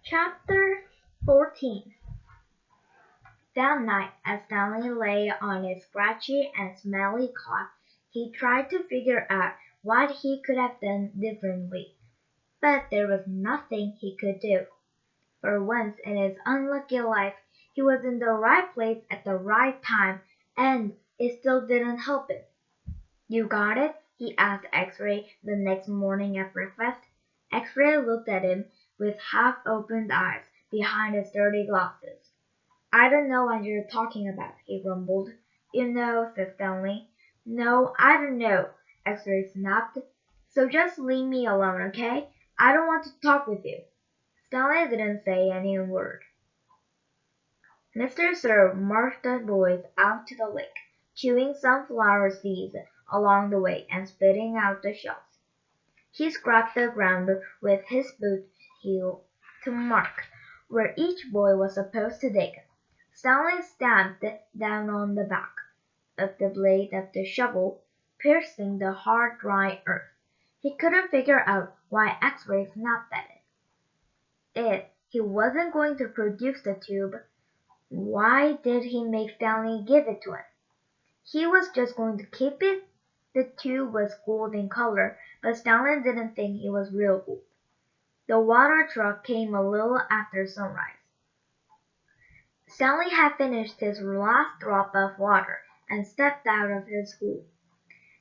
Chapter 14. That night, as Stanley lay on his scratchy and smelly cot, he tried to figure out what he could have done differently. But there was nothing he could do. For once in his unlucky life, he was in the right place at the right time, and it still didn't help him. "You got it?" he asked X-Ray the next morning at breakfast. X-Ray looked at him with half-opened eyes behind his dirty glasses. "I don't know what you're talking about," he grumbled. "You know," said Stanley. "No, I don't know," X-Ray snapped. "So just leave me alone, okay? I don't want to talk with you." Stanley didn't say any word. Mr. Sir marched the boys out to the lake, chewing sunflower seeds along the way and spitting out the shells. He scraped the ground with his boot heel to mark where each boy was supposed to dig. Stanley stamped down on the back of the blade of the shovel, piercing the hard, dry earth. He couldn't figure out why X-Ray snapped at it. If he wasn't going to produce the tube, why did he make Stanley give it to him? He was just going to keep it. The tube was gold in color, but Stanley didn't think it was real gold. The water truck came a little after sunrise. Stanley had finished his last drop of water and stepped out of his hole.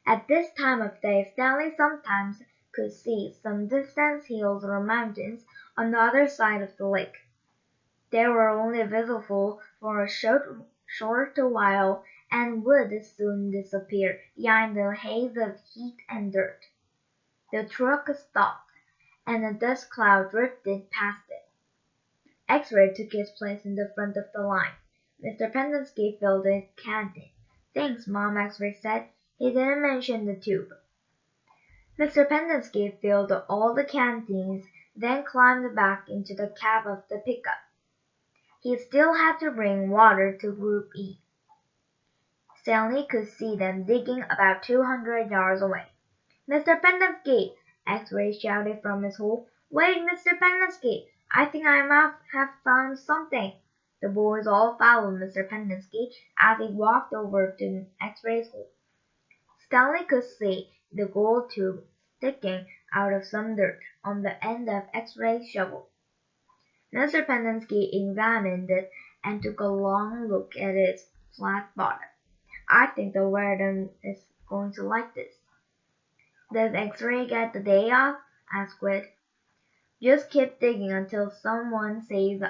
At this time of day Stanley sometimes could see some distant hills or mountains on the other side of the lake. They were only visible for a short while and would soon disappear behind the haze of heat and dirt. The truck stopped, and a dust cloud drifted past it. X-Ray took his place in the front of the line. Mr. Pendenski filled his canteen. "Thanks, Mom," X-Ray said. He didn't mention the tube. Mr. Pendenski filled all the canteens, then climbed back into the cab of the pickup. He still had to bring water to Group E. Stanley could see them digging about 200 yards away. "Mr. Pendenski!" X-Ray shouted from his hole. "Wait, Mr. Pendenski! I think I might have found something." The boys all followed Mr. Pendenski as he walked over to X-Ray's hole. Stanley could see the gold tube sticking out of some dirt on the end of X-Ray's shovel. Mr. Pendenski examined it and took a long look at its flat bottom. "I think the Warden is going to like this." "Does X-Ray get the day off?" asked Squid. "Just keep digging until someone says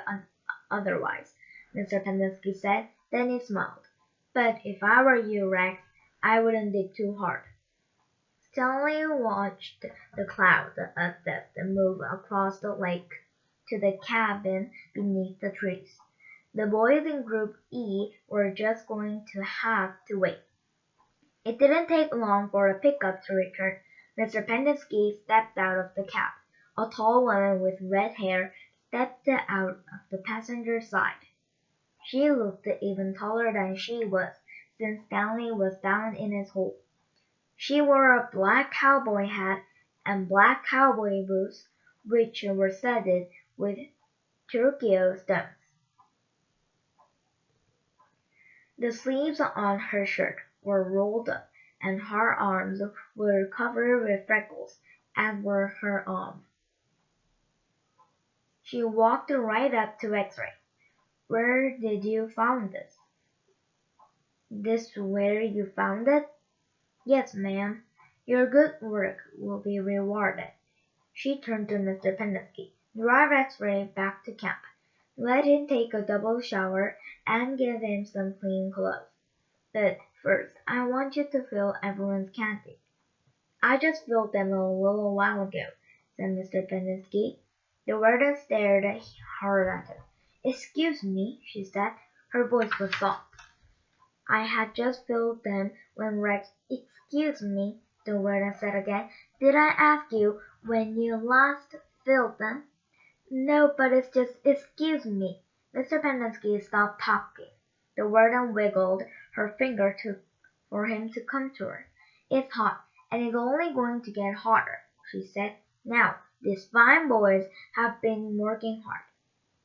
otherwise," Mr. Pendenski said. Then he smiled. "But if I were you, Rex, I wouldn't dig too hard." Stanley watched the cloud of dust move across the lake to the cabin beneath the trees. The boys in Group E were just going to have to wait. It didn't take long for the pickup to return. Mr. Pendenski stepped out of the cab. A tall woman with red hair stepped out of the passenger side. She looked even taller than she was since Stanley was down in his hole. She wore a black cowboy hat and black cowboy boots, which were studded with turquoise stones. The sleeves on her shirt were rolled up, and her arms were covered with freckles, as were her arms. She walked right up to X-Ray. "Where did you find this?" "This where you found it?" "Yes, ma'am. Your good work will be rewarded." She turned to Mr. Pendenski. "Drive X-Ray back to camp. Let him take a double shower and give him some clean clothes. But first I want you to fill everyone's canteen." "I just filled them a little while ago," said Mr. Pendenski. The Warden stared hard at her. "Excuse me," she said. Her voice was soft. "I had just filled them when Rex—" "Excuse me," the Warden said again. "Did I ask you when you last filled them?" "No, but it's just excuse me." Mr. Pendenski stopped talking. The Warden wiggled her finger for him to come to her. "It's hot, and it's only going to get hotter," she said. "Now, these fine boys have been working hard.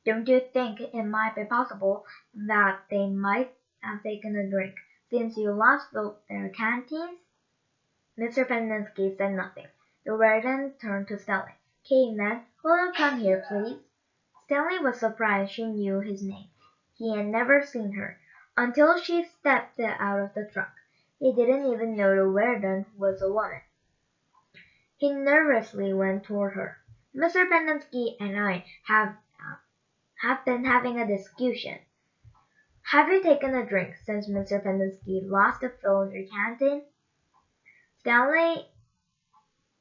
Don't you think it might be possible that they might have taken a drink since you last filled their canteens? Mr. Pendenski said nothing. The warden turned to Stanley. Caveman, will you come here, please? Stanley was surprised she knew his name. He had never seen her, until she stepped out of the truck. He didn't even know the warden was a woman. He nervously went toward her. Mr. Pendenski and I have been having a discussion. Have you taken a drink since Mr. Pendenski last filled your canteen? Stanley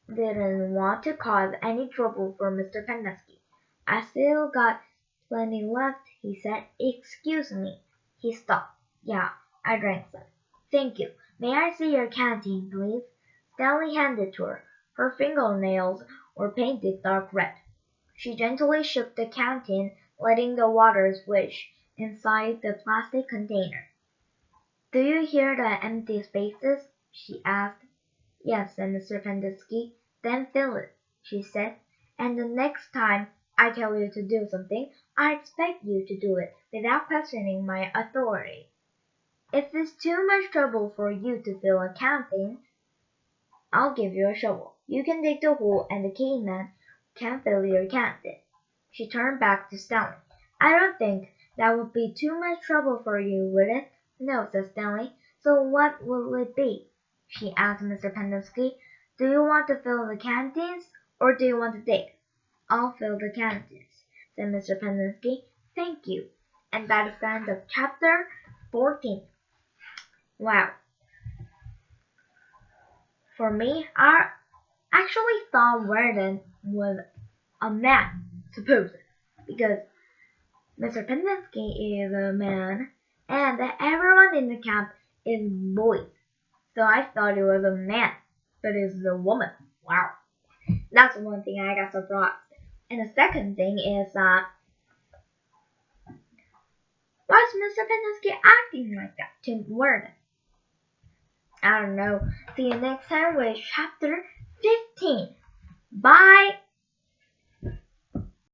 didn't want to cause any trouble for Mr. Pendenski. I still got plenty left, he said. Excuse me. He stopped. Yeah, I drank some. Thank you. May I see your canteen, please? Stanley handed to her. Her fingernails were painted dark red. She gently shook the canteen, letting the water swish inside the plastic container. Do you hear the empty spaces? She asked. Yes, said Mr. Pendenski. Then fill it, she said. And the next time I tell you to do something, I expect you to do it without questioning my authority. If it's too much trouble for you to fill a canteen, I'll give you a shovel. You can dig the hole and the caveman can fill your canteen. She turned back to Stanley. I don't think that would be too much trouble for you, would it? No, said Stanley. So what will it be? She asked Mr. Pendenski. Do you want to fill the canteens or do you want to dig? I'll fill the canteens, said Mr. Pendenski. Thank you. And that is the end of chapter 14. Wow. For me, I actually thought Warden was a man, supposedly, because Mr. Pendenski is a man and everyone in the camp is boys. So I thought it was a man, but it's a woman. Wow. That's one thing I got surprised. And the second thing is why is Mr. Pendenski acting like that to Warden? I don't know. See you next time with chapter 15. Bye.